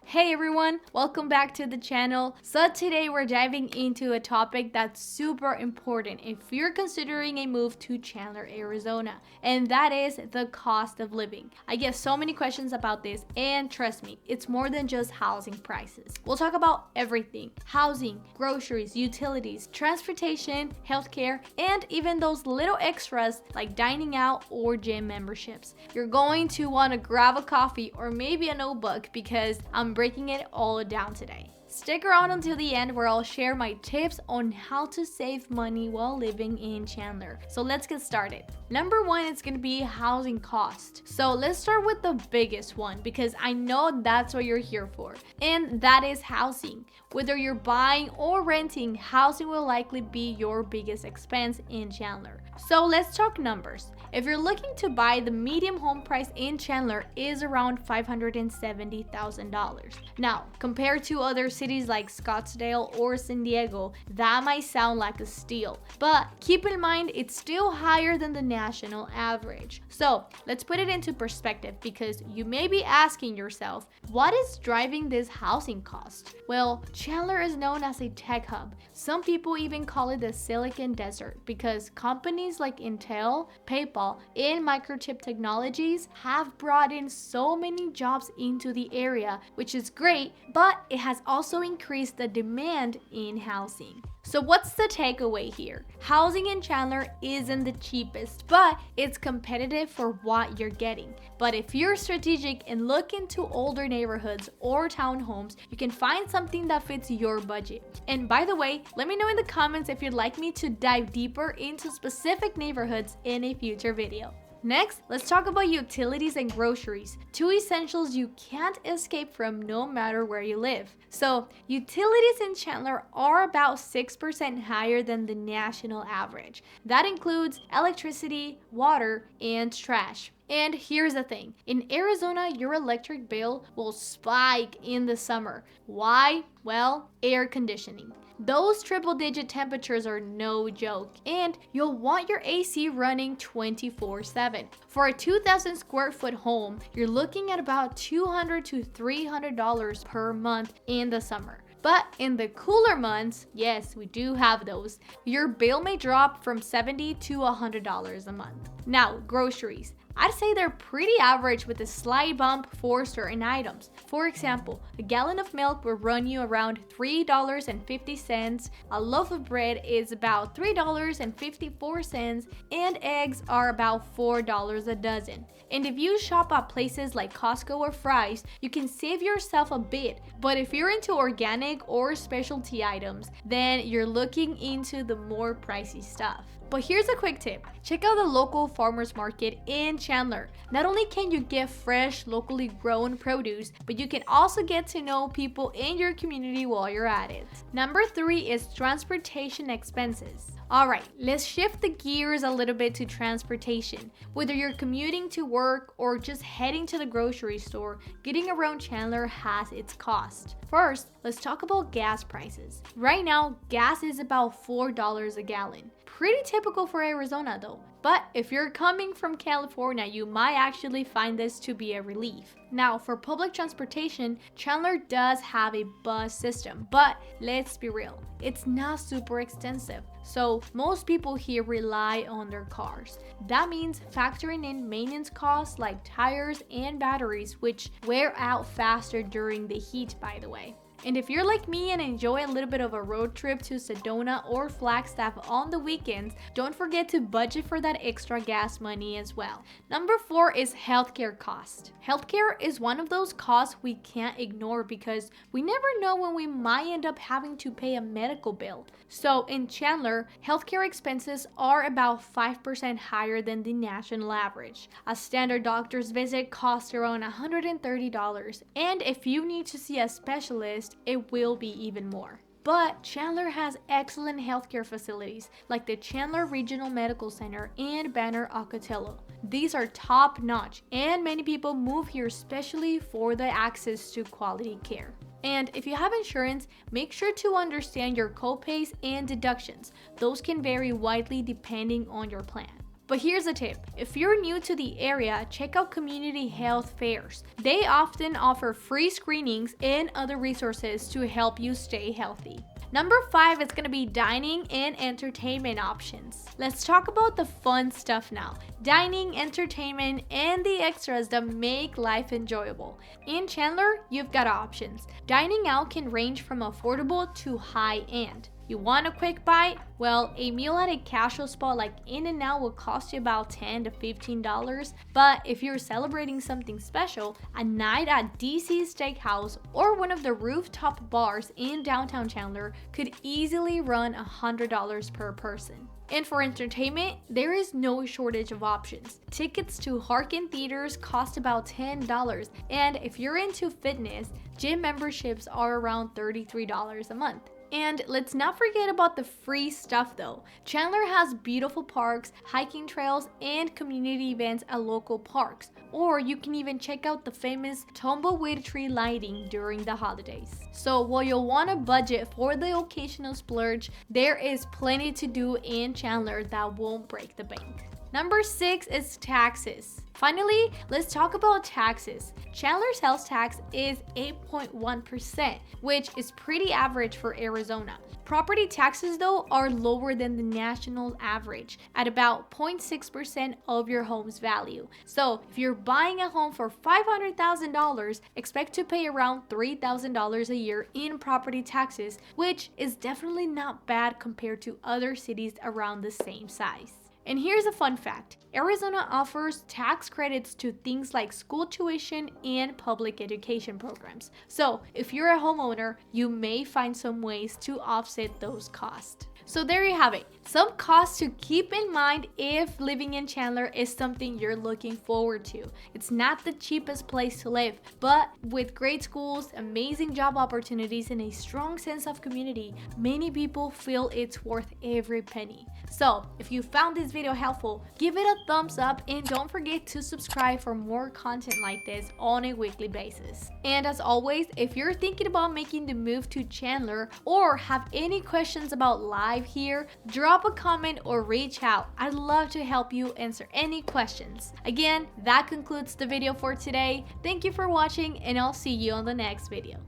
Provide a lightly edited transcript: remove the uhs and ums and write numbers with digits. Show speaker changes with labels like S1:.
S1: Hey everyone, welcome back to the channel. So today we're diving into a topic that's super important if you're considering a move to Chandler, Arizona, and that is the cost of living. I get so many questions about this, and trust me, it's more than just housing prices. We'll talk about everything: housing, groceries, utilities, transportation, healthcare, and even those little extras like dining out or gym memberships. You're going to want to grab a coffee or maybe a notebook because I'm breaking it all down today. Stick around until the end where I'll share my tips on how to save money while living in Chandler. So let's get started. Number one, it's gonna be housing cost. So let's start with the biggest one because I know that's what you're here for, and that is housing. Whether you're buying or renting, housing will likely be your biggest expense in Chandler. So let's talk numbers. If you're looking to buy, the median home price in Chandler is around $570,000. Now, compared to other cities like Scottsdale or San Diego, that might sound like a steal, but keep in mind it's still higher than the national average. So let's put it into perspective because you may be asking yourself, what is driving this housing cost? Well, Chandler is known as a tech hub. Some people even call it the Silicon Desert because companies like Intel, PayPal, and Microchip Technologies have brought in so many jobs into the area, which is great, but it has also increased the demand in housing. So what's the takeaway here? Housing in Chandler isn't the cheapest, but it's competitive for what you're getting. But if you're strategic and look into older neighborhoods or townhomes, you can find something that fits your budget. And by the way, let me know in the comments if you'd like me to dive deeper into specific neighborhoods in a future video. Next, let's talk about utilities and groceries, two essentials you can't escape from no matter where you live. So, utilities in Chandler are about 6% higher than the national average. That includes electricity, water, and trash. And here's the thing, in Arizona, your electric bill will spike in the summer. Why? Well, air conditioning. Those triple-digit temperatures are no joke, and you'll want your AC running 24/7. For a 2,000 square foot home, you're looking at about $200 to $300 per month in the summer. But in the cooler months, yes, we do have those, your bill may drop from $70 to $100 a month. Now, groceries. I'd say they're pretty average with a slight bump for certain items. For example, a gallon of milk will run you around $3.50, a loaf of bread is about $3.54, and eggs are about $4 a dozen. And if you shop at places like Costco or Fry's, you can save yourself a bit. But if you're into organic or specialty items, then you're looking into the more pricey stuff. But here's a quick tip. Check out the local farmers market in Chandler. Not only can you get fresh, locally grown produce, but you can also get to know people in your community while you're at it. Number 3 is transportation expenses. Alright, let's shift the gears a little bit to transportation. Whether you're commuting to work or just heading to the grocery store, getting around Chandler has its cost. First, let's talk about gas prices. Right now, gas is about $4 a gallon. Pretty typical for Arizona though. But if you're coming from California, you might actually find this to be a relief. Now, for public transportation, Chandler does have a bus system, but let's be real, it's not super extensive. So most people here rely on their cars. That means factoring in maintenance costs like tires and batteries, which wear out faster during the heat, by the way. And if you're like me and enjoy a little bit of a road trip to Sedona or Flagstaff on the weekends, don't forget to budget for that extra gas money as well. Number 4 is healthcare cost. Healthcare is one of those costs we can't ignore because we never know when we might end up having to pay a medical bill. So in Chandler, healthcare expenses are about 5% higher than the national average. A standard doctor's visit costs around $130, and if you need to see a specialist, it will be even more. But Chandler has excellent healthcare facilities like the Chandler Regional Medical Center and Banner Ocotillo. These are top notch, and many people move here especially for the access to quality care. And if you have insurance, make sure to understand your copays and deductions. Those can vary widely depending on your plan. But here's a tip. If you're new to the area, check out community health fairs. They often offer free screenings and other resources to help you stay healthy. Number 5 is going to be dining and entertainment options. Let's talk about the fun stuff now. Dining, entertainment, and the extras that make life enjoyable. In Chandler, you've got options. Dining out can range from affordable to high-end. You want a quick bite? Well, a meal at a casual spot like In-N-Out will cost you about $10 to $15. But if you're celebrating something special, a night at DC's Steakhouse or one of the rooftop bars in downtown Chandler could easily run $100 per person. And for entertainment, there is no shortage of options. Tickets to Harkin theaters cost about $10, and if you're into fitness, gym memberships are around $33 a month. And let's not forget about the free stuff though. Chandler has beautiful parks, hiking trails, and community events at local parks. Or you can even check out the famous tumbleweed tree lighting during the holidays. So while you'll want a budget for the occasional splurge, there is plenty to do in Chandler that won't break the bank. Number 6 is taxes. Finally, let's talk about taxes. Chandler's sales tax is 8.1%, which is pretty average for Arizona. Property taxes, though, are lower than the national average at about 0.6% of your home's value. So if you're buying a home for $500,000, expect to pay around $3,000 a year in property taxes, which is definitely not bad compared to other cities around the same size. And here's a fun fact. Arizona offers tax credits to things like school tuition and public education programs. So if you're a homeowner, you may find some ways to offset those costs. So there you have it. Some costs to keep in mind if living in Chandler is something you're looking forward to. It's not the cheapest place to live, but with great schools, amazing job opportunities, and a strong sense of community, many people feel it's worth every penny. So if you found this video helpful, give it a thumbs up and don't forget to subscribe for more content like this on a weekly basis. And as always, if you're thinking about making the move to Chandler or have any questions about life here, drop a comment or reach out. I'd love to help you answer any questions. Again, that concludes the video for today. Thank you for watching and I'll see you on the next video.